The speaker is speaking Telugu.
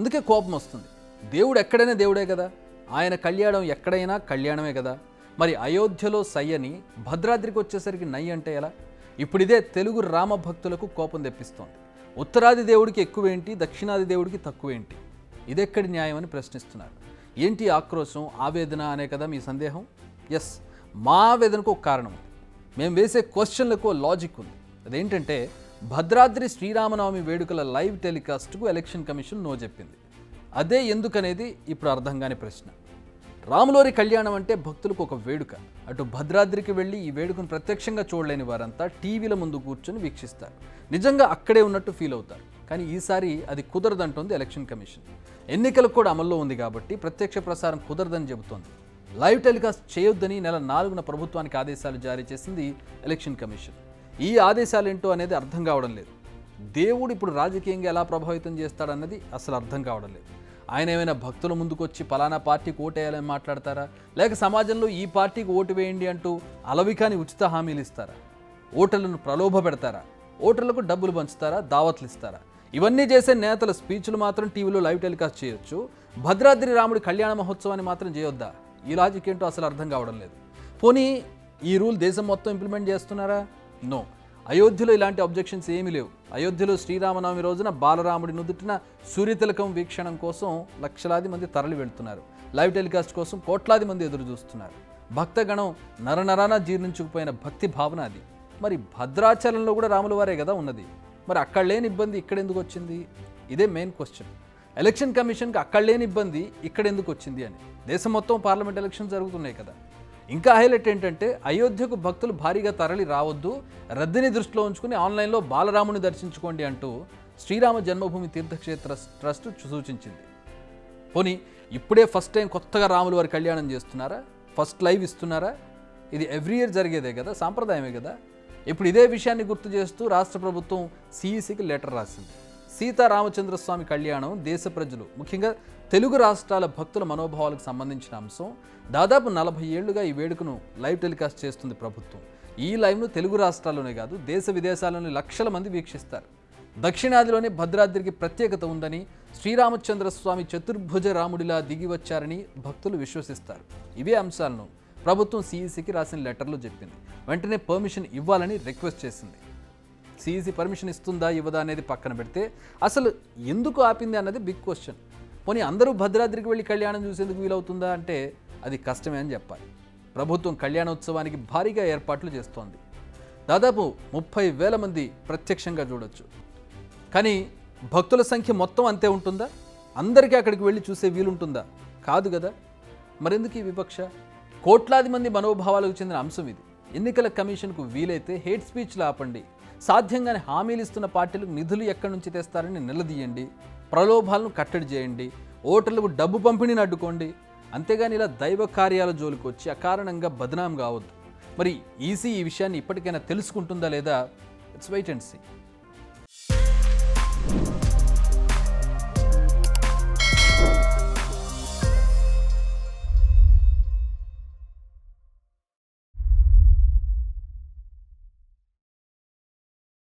అందుకే కోపం వస్తుంది. దేవుడు ఎక్కడైనా దేవుడే కదా, ఆయన కళ్యాణం ఎక్కడైనా కళ్యాణమే కదా. మరి అయోధ్యలో సై అని భద్రాద్రికి వచ్చేసరికి నై అంటే ఎలా? ఇప్పుడు ఇదే తెలుగు రామ భక్తులకు కోపం తెప్పిస్తోంది. ఉత్తరాది దేవుడికి ఎక్కువేంటి, దక్షిణాది దేవుడికి తక్కువేంటి? ఇదెక్కడి న్యాయం అని ప్రశ్నిస్తున్నారు. ఏంటి ఆక్రోశం, ఆవేదన అనే కదా మీ సందేహం? ఎస్, మా ఆవేదనకు ఒక కారణం ఉంది. మేము వేసే క్వశ్చన్లకు లాజిక్ ఉంది. అదేంటంటే భద్రాద్రి శ్రీరామనవమి వేడుకల లైవ్ టెలికాస్ట్కు ఎలక్షన్ కమిషన్ నో చెప్పింది. అదే ఎందుకనేది ఇప్పుడు అర్థం కాని ప్రశ్న. రాములోరి కళ్యాణం అంటే భక్తులకు ఒక వేడుక. అటు భద్రాద్రికి వెళ్ళి ఈ వేడుకను ప్రత్యక్షంగా చూడలేని వారంతా టీవీల ముందు కూర్చొని వీక్షిస్తారు. నిజంగా అక్కడే ఉన్నట్టు ఫీల్ అవుతారు. కానీ ఈసారి అది కుదరదంటోంది ఎలక్షన్ కమిషన్. ఎన్నికలకు కూడా అమల్లో ఉంది కాబట్టి ప్రత్యక్ష ప్రసారం కుదరదని చెబుతోంది. లైవ్ టెలికాస్ట్ చేయొద్దని నెల 4న ప్రభుత్వానికి ఆదేశాలు జారీ చేసింది ఎలక్షన్ కమిషన్. ఈ ఆదేశాలు ఏంటో అనేది అర్థం కావడం లేదు. దేవుడు ఇప్పుడు రాజకీయంగా ఎలా ప్రభావితం చేస్తాడన్నది అసలు అర్థం కావడం లేదు. ఆయన ఏమైనా భక్తుల ముందుకొచ్చి పలానా పార్టీకి ఓటేయాలని మాట్లాడతారా, లేక సమాజంలో ఈ పార్టీకి ఓటు వేయండి అంటూ అలవికాని ఉచిత హామీలు ఇస్తారా, ఓటర్లను ప్రలోభ పెడతారా, ఓటర్లకు డబ్బులు పంచుతారా, దావత్లు ఇస్తారా? ఇవన్నీ చేసే నేతల స్పీచ్లు మాత్రం టీవీలో లైవ్ టెలికాస్ట్ చేయొచ్చు, భద్రాద్రి రాముడి కళ్యాణ మహోత్సవాన్ని మాత్రం చేయొద్దా? ఈ లాజిక్ ఏంటో అసలు అర్థం కావడం లేదు. పోనీ ఈ రూల్ దేశం మొత్తం ఇంప్లిమెంట్ చేస్తున్నారా? నో. అయోధ్యలో ఇలాంటి అబ్జెక్షన్స్ ఏమీ లేవు. అయోధ్యలో శ్రీరామనవమి రోజున బాలరాముడి నుదుటిన సూర్యతిలకం వీక్షణం కోసం లక్షలాది మంది తరలి వెళ్తున్నారు. లైవ్ టెలికాస్ట్ కోసం కోట్లాది మంది ఎదురు చూస్తున్నారు. భక్తగణం నరనరాన జీర్ణించుకుపోయిన భక్తి భావన అది. మరి భద్రాచలంలో కూడా రాముల వారే కదా ఉన్నది. మరి అక్కడ లేని ఇబ్బంది ఇక్కడ ఎందుకు వచ్చింది? ఇదే మెయిన్ క్వశ్చన్. ఎలక్షన్ కమిషన్కి అక్కడ లేని ఇబ్బంది ఇక్కడ ఎందుకు వచ్చింది అని. దేశం మొత్తం పార్లమెంట్ ఎలక్షన్ జరుగుతున్నాయి కదా. ఇంకా హైలైట్ ఏంటంటే అయోధ్యకు భక్తులు భారీగా తరలి రావద్దు, రద్దీని దృష్టిలో ఉంచుకుని ఆన్లైన్లో బాలరాముని దర్శించుకోండి అంటూ శ్రీరామ జన్మభూమి తీర్థక్షేత్ర ట్రస్ట్ సూచించింది. పోనీ ఇప్పుడే ఫస్ట్ టైం కొత్తగా రాముల వారి కళ్యాణం చేస్తున్నారా? ఫస్ట్ లైవ్ ఇస్తున్నారా? ఇది ఎవ్రీ ఇయర్ జరిగేదే కదా, సాంప్రదాయమే కదా. ఇప్పుడు ఇదే విషయాన్ని గుర్తు చేస్తూ రాష్ట్ర ప్రభుత్వం సిఈసికి లెటర్ రాసింది. సీతారామచంద్రస్వామి కళ్యాణం దేశ ప్రజలు, ముఖ్యంగా తెలుగు రాష్ట్రాల భక్తుల మనోభావాలకు సంబంధించిన అంశం. దాదాపు 40 ఏళ్లుగా ఈ వేడుకను లైవ్ టెలికాస్ట్ చేస్తుంది ప్రభుత్వం. ఈ లైవ్ను తెలుగు రాష్ట్రాల్లోనే కాదు దేశ విదేశాల్లోని లక్షల మంది వీక్షిస్తారు. దక్షిణాదిలోనే భద్రాద్రికి ప్రత్యేకత ఉందని, శ్రీరామచంద్రస్వామి చతుర్భుజ రాముడిలా దిగి వచ్చారని భక్తులు విశ్వసిస్తారు. ఇవే అంశాలను ప్రభుత్వం సిఈసికి రాసిన లెటర్లో చెప్పింది. వెంటనే పర్మిషన్ ఇవ్వాలని రిక్వెస్ట్ చేసింది. సిఈసి పర్మిషన్ ఇస్తుందా ఇవ్వదా అనేది పక్కన పెడితే అసలు ఎందుకు ఆపింది అన్నది బిగ్ క్వశ్చన్. పోనీ అందరూ భద్రాద్రికి వెళ్ళి కళ్యాణం చూసేందుకు వీలవుతుందా అంటే అది కష్టమే అని చెప్పాలి. ప్రభుత్వం కళ్యాణోత్సవానికి భారీగా ఏర్పాట్లు చేస్తోంది. దాదాపు 30,000 మంది ప్రత్యక్షంగా చూడొచ్చు. కానీ భక్తుల సంఖ్య మొత్తం అంతే ఉంటుందా? అందరికీ అక్కడికి వెళ్ళి చూసే వీలుంటుందా? కాదు కదా. మరెందుకు ఈ వివక్ష? కోట్లాది మంది మనోభావాలకు చెందిన అంశం ఇది. ఎన్నికల కమిషన్కు వీలైతే హేట్ స్పీచ్లు ఆపండి, సాధ్యంగానే హామీలు ఇస్తున్న పార్టీలకు నిధులు ఎక్కడి నుంచి తెస్తారని నిలదీయండి, ప్రలోభాలను కట్టడి చేయండి, ఓటర్లకు డబ్బు పంపిణీని అడ్డుకోండి. అంతేగాని ఇలా దైవ కార్యాల జోలికి వచ్చి అకారణంగా బదనాం కావద్దు. మరి ఈసీ ఈ విషయాన్ని ఇప్పటికైనా తెలుసుకుంటుందా లేదా? It's wait and see.